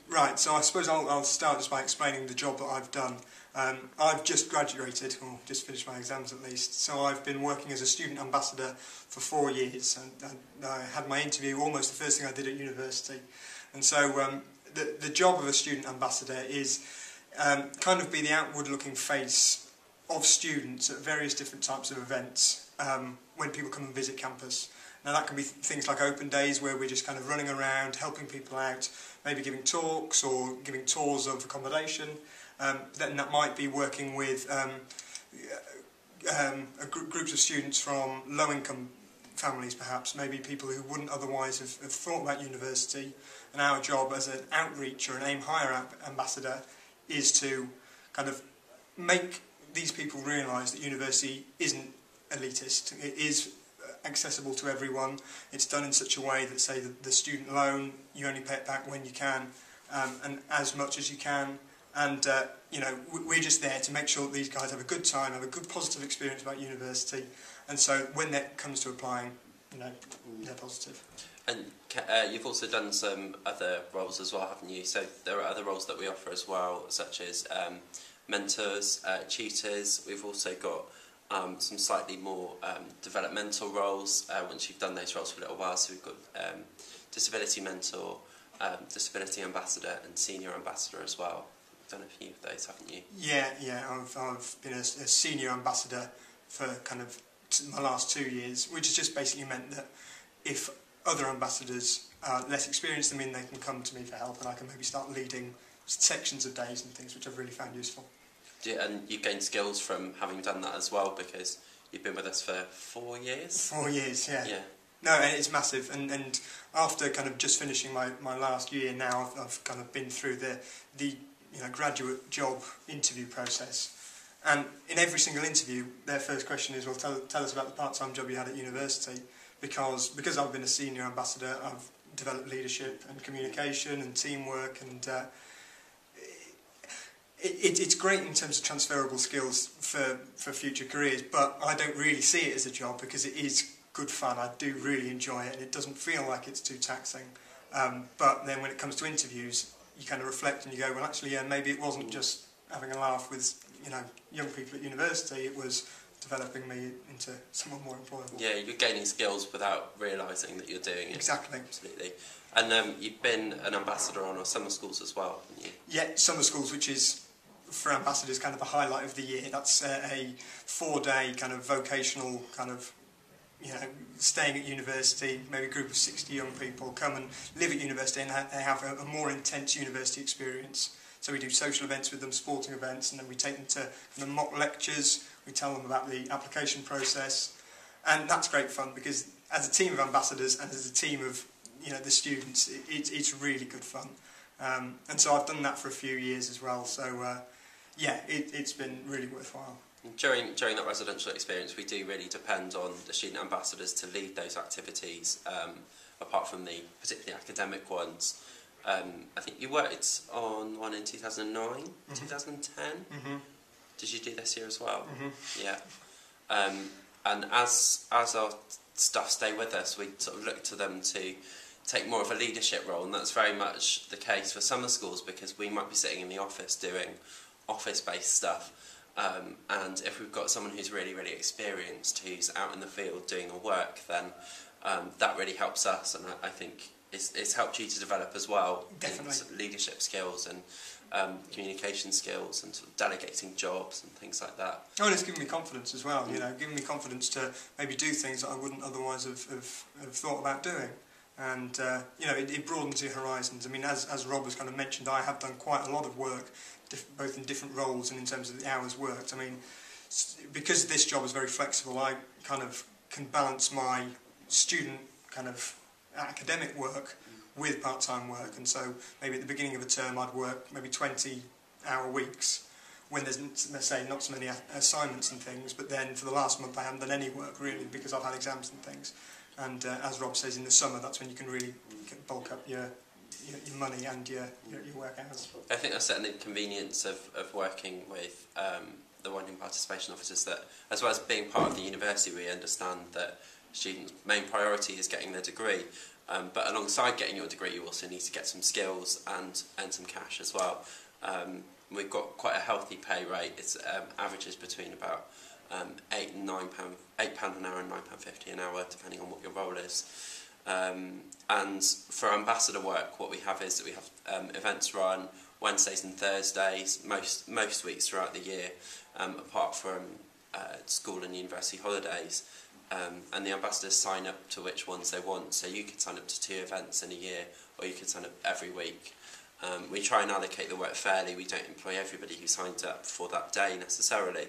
Right, so I suppose I'll start just by explaining the job that I've done. I've just graduated, or just finished my exams at least, so I've been working as a student ambassador for 4 years, and I had my interview almost the first thing I did at university. And so the job of a student ambassador is kind of be the outward-looking face of students at various different types of events when people come and visit campus. Now that can be things like open days where we're just kind of running around, helping people out, maybe giving talks or giving tours of accommodation. Then that might be working with groups of students from low-income families perhaps, maybe people who wouldn't otherwise have thought about university. And our job as an outreach or an Aim Higher ambassador is to kind of make these people realise that university isn't elitist. It is accessible to everyone. It's done in such a way that, say, the student loan, you only pay it back when you can, and as much as you can. And you know, we're just there to make sure that these guys have a good time, have a good positive experience about university, and so when that comes to applying, you know, they're positive. And you've also done some other roles as well, haven't you? So there are other roles that we offer as well, such as mentors, tutors. We've also got some slightly more developmental roles once you've done those roles for a little while. So we've got disability mentor, disability ambassador and senior ambassador as well. You've done a few of those, haven't you? Yeah. I've been a senior ambassador for kind of my last 2 years, which has just basically meant that if other ambassadors are less experienced than me, they can come to me for help, and I can maybe start leading sections of days and things, which I've really found useful. And you've gained skills from having done that as well, because you've been with us for 4 years? 4 years, yeah. Yeah. No, and it's massive, and after kind of just finishing my last year now, I've kind of been through the you know, graduate job interview process. And in every single interview, their first question is, well, tell us about the part-time job you had at university, because I've been a senior ambassador, I've developed leadership and communication and teamwork, and it's great in terms of transferable skills for future careers, but I don't really see it as a job because it is good fun. I do really enjoy it, and it doesn't feel like it's too taxing. But then when it comes to interviews, you kind of reflect and you go, well, actually, yeah, maybe it wasn't just having a laugh with, you know, young people at university. It was developing me into someone more employable. Yeah, you're gaining skills without realising that you're doing it. Exactly. Absolutely. And you've been an ambassador on our summer schools as well, haven't you? Yeah, summer schools, which is, for ambassadors, kind of the highlight of the year. That's a 4-day kind of vocational kind of, you know, staying at university, maybe a group of 60 young people come and live at university, and they have a more intense university experience. So we do social events with them, sporting events, and then we take them to kind of mock lectures. We tell them about the application process, and that's great fun because as a team of ambassadors and as a team of, you know, the students, it's really good fun. And so I've done that for a few years as well. So yeah, it's been really worthwhile. During that residential experience, we do really depend on the student ambassadors to lead those activities, apart from the particularly academic ones. I think you worked on one in 2009, 2010. Mm-hmm. Did you do this year as well? Mm-hmm. Yeah. And as our staff stay with us, we sort of look to them to take more of a leadership role, and that's very much the case for summer schools because we might be sitting in the office doing office-based stuff. And if we've got someone who's really, really experienced, who's out in the field doing the work, then that really helps us, and I think it's helped you to develop as well. Definitely. In sort of leadership skills and communication skills and sort of delegating jobs and things like that. Oh, and it's given me confidence as well, you know, giving me confidence to maybe do things that I wouldn't otherwise have thought about doing. And, you know, it broadens your horizons. I mean, as Rob has kind of mentioned, I have done quite a lot of work, both in different roles and in terms of the hours worked. I mean, because this job is very flexible, I kind of can balance my student kind of academic work with part-time work. And so maybe at the beginning of a term I'd work maybe 20-hour weeks when there's, let's say, not so many assignments and things, but then for the last month I haven't done any work really because I've had exams and things. And as Rob says, in the summer that's when you can really bulk up your money and your work hours. I think that's certainly the convenience of working with the Winding Participation Officers, that as well as being part of the university, we understand that students' main priority is getting their degree, But alongside getting your degree, you also need to get some skills and earn some cash as well. We've got quite a healthy pay rate. It's averages between about £8 and £9, £8 an hour and £9.50 an hour, depending on what your role is. And for ambassador work, what we have is that we have events run Wednesdays and Thursdays, most weeks throughout the year, apart from school and university holidays. And the ambassadors sign up to which ones they want. So you could sign up to 2 events in a year, or you could sign up every week. We try and allocate the work fairly. We don't employ everybody who signs up for that day necessarily.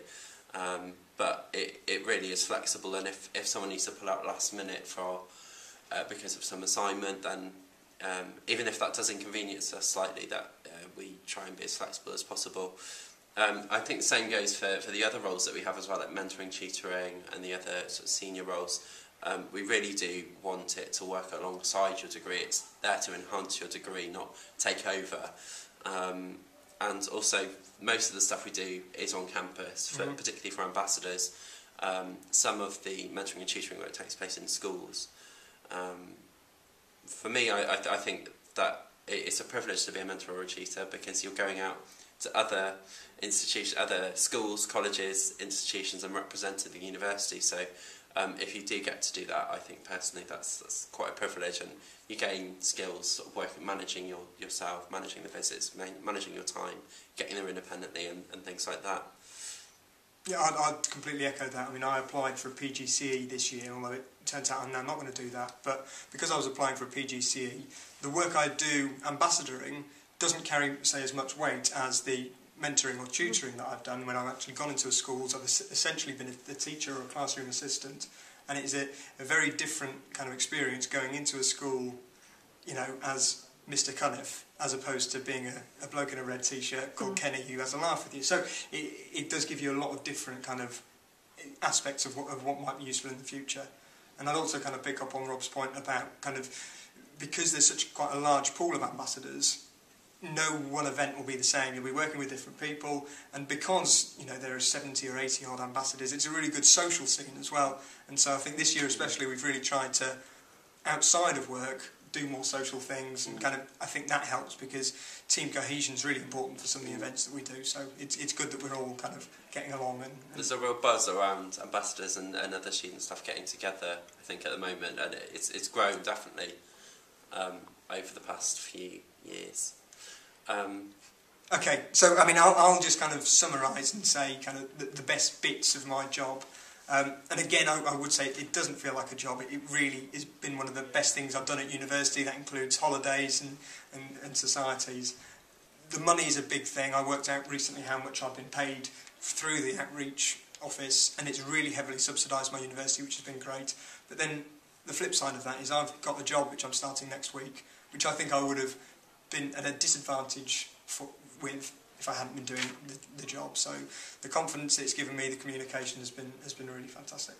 But it really is flexible, and if someone needs to pull out last minute for because of some assignment, then even if that does inconvenience us slightly, that we try and be as flexible as possible. I think the same goes for the other roles that we have as well, like mentoring, tutoring, and the other sort of senior roles. We really do want it to work alongside your degree. It's there to enhance your degree, not take over. And also, most of the stuff we do is on campus, particularly for ambassadors. Some of the mentoring and tutoring work takes place in schools. For me, I think that it's a privilege to be a mentor or a tutor, because you're going out to other institutions, other schools, colleges, institutions, and representing the university. So if you do get to do that, I think personally that's quite a privilege, and you gain skills sort of working, managing yourself, managing the visits, managing your time, getting there independently, and things like that. Yeah, I'd completely echo that. I mean, I applied for a PGCE this year, although it turns out I'm now not going to do that. But because I was applying for a PGCE, the work I do ambassadoring doesn't carry, say, as much weight as the mentoring or tutoring that I've done when I've actually gone into a school. So I've essentially been a teacher or a classroom assistant, and it is a very different kind of experience going into a school, you know, as Mr. Cunliffe, as opposed to being a bloke in a red t-shirt called Kenny who has a laugh with you. So it does give you a lot of different kind of aspects of what might be useful in the future. And I'd also kind of pick up on Rob's point about kind of, because there's such quite a large pool of ambassadors, no one event will be the same. You'll be working with different people, and because, you know, there are 70 or 80 odd ambassadors, it's a really good social scene as well. And so I think this year especially we've really tried to, outside of work, do more social things, and kind of, I think that helps, because team cohesion is really important for some of the events that we do. So it's good that we're all kind of getting along. And there's a real buzz around ambassadors and other student staff getting together, I think, at the moment, and it's grown definitely over the past few years. Okay, so I mean, I'll just kind of summarise and say kind of the best bits of my job. And again, I would say it doesn't feel like a job. It really has been one of the best things I've done at university. That includes holidays and societies. The money is a big thing. I worked out recently how much I've been paid through the outreach office, and it's really heavily subsidised my university, which has been great. But then the flip side of that is I've got a job which I'm starting next week, which I think I would have been at a disadvantage with if I hadn't been doing the job. So the confidence it's given me, the communication has been really fantastic.